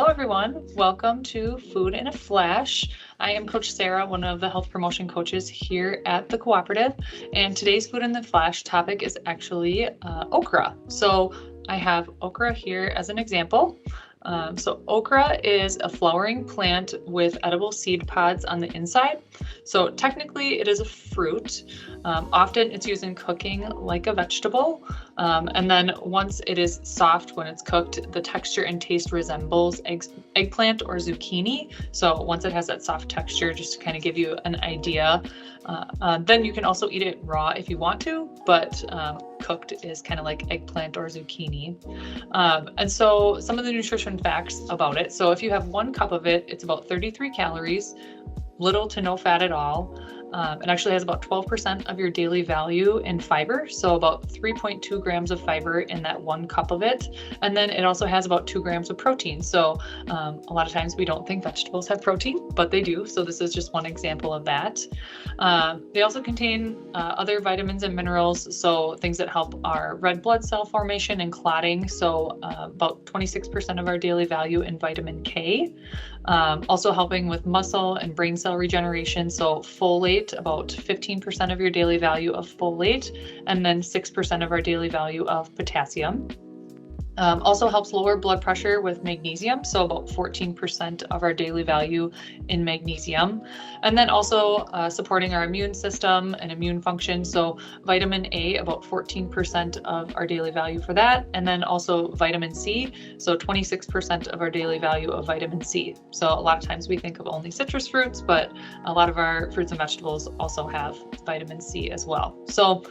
Hello, everyone. Welcome to Food in a Flash. I am Coach Sarah, one of the health promotion coaches here at the cooperative. And today's Food in the Flash topic is actually okra. So I have okra here as an example. So okra is a flowering plant with edible seed pods on the inside. So technically it is a fruit. Often it's used in cooking like a vegetable. And then once it is soft, when it's cooked, the texture and taste resembles eggplant or zucchini. So once it has that soft texture, just to kind of give you an idea, then you can also eat it raw if you want to, but cooked is kind of like eggplant or zucchini. And so some of the nutrition facts about it. So if you have 1 cup of it, it's about 33 calories, little to no fat at all. It actually has about 12% of your daily value in fiber, so about 3.2 grams of fiber in that 1 cup of it. And then it also has about 2 grams of protein. So a lot of times we don't think vegetables have protein, but they do. So this is just one example of that. They also contain other vitamins and minerals, so things that help our red blood cell formation and clotting. So about 26% of our daily value in vitamin K. Also helping with muscle and brain cell regeneration. So folate, about 15% of your daily value of folate, and then 6% of our daily value of potassium. Also helps lower blood pressure with magnesium, so about 14% of our daily value in magnesium. And then also supporting our immune system and immune function, so vitamin A, about 14% of our daily value for that. And then also vitamin C, so 26% of our daily value of vitamin C. So a lot of times we think of only citrus fruits, but a lot of our fruits and vegetables also have vitamin C as well. So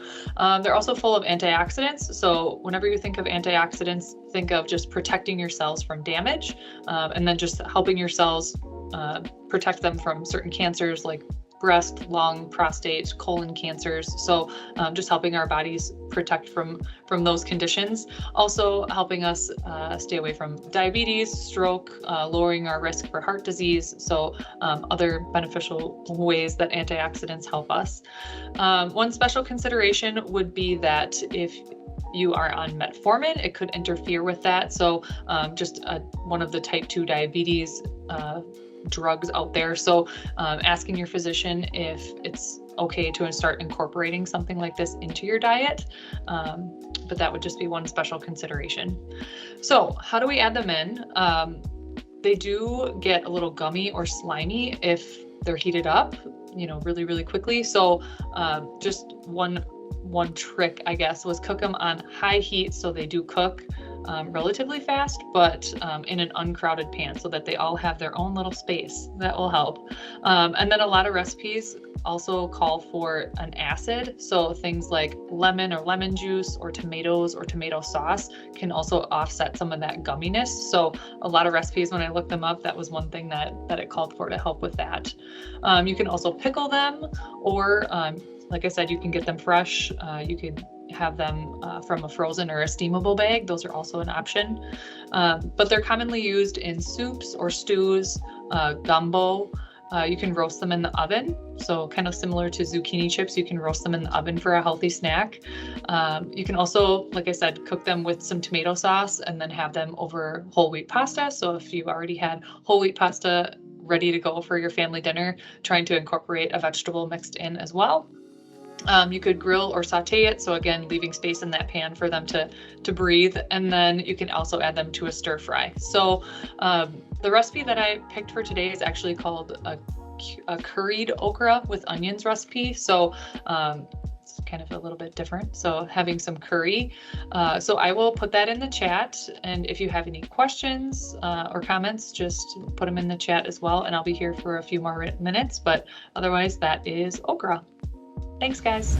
they're also full of antioxidants. So whenever you think of antioxidants, think of just protecting your cells from damage, and then just helping your cells protect them from certain cancers like breast, lung, prostate, colon cancers. So just helping our bodies protect from those conditions. Also helping us stay away from diabetes, stroke, lowering our risk for heart disease. So other beneficial ways that antioxidants help us. One special consideration would be that if you are on metformin, it could interfere with that. So just one of the type 2 diabetes drugs out there. So asking your physician if it's okay to start incorporating something like this into your diet. But that would just be one special consideration. So how do we add them in? They do get a little gummy or slimy if they're heated up, really, really quickly. So just one trick, I guess, was cook them on high heat, so they do cook relatively fast, but in an uncrowded pan, so that they all have their own little space. That will help. And then a lot of recipes also call for an acid, so things like lemon or lemon juice or tomatoes or tomato sauce can also offset some of that gumminess. So a lot of recipes, when I looked them up, that was one thing that it called for to help with that. You can also pickle them, or like I said, you can get them fresh. You could have them from a frozen or a steamable bag. Those are also an option. But they're commonly used in soups or stews, gumbo. You can roast them in the oven. So kind of similar to zucchini chips, you can roast them in the oven for a healthy snack. You can also, like I said, cook them with some tomato sauce and then have them over whole wheat pasta. So if you already had whole wheat pasta ready to go for your family dinner, trying to incorporate a vegetable mixed in as well. You could grill or saute it, so again, leaving space in that pan for them to breathe, and then you can also add them to a stir fry. So the recipe that I picked for today is actually called a curried okra with onions recipe. So it's kind of a little bit different. So having some curry. So I will put that in the chat, and if you have any questions or comments, just put them in the chat as well, and I'll be here for a few more minutes, but otherwise that is okra. Thanks, guys.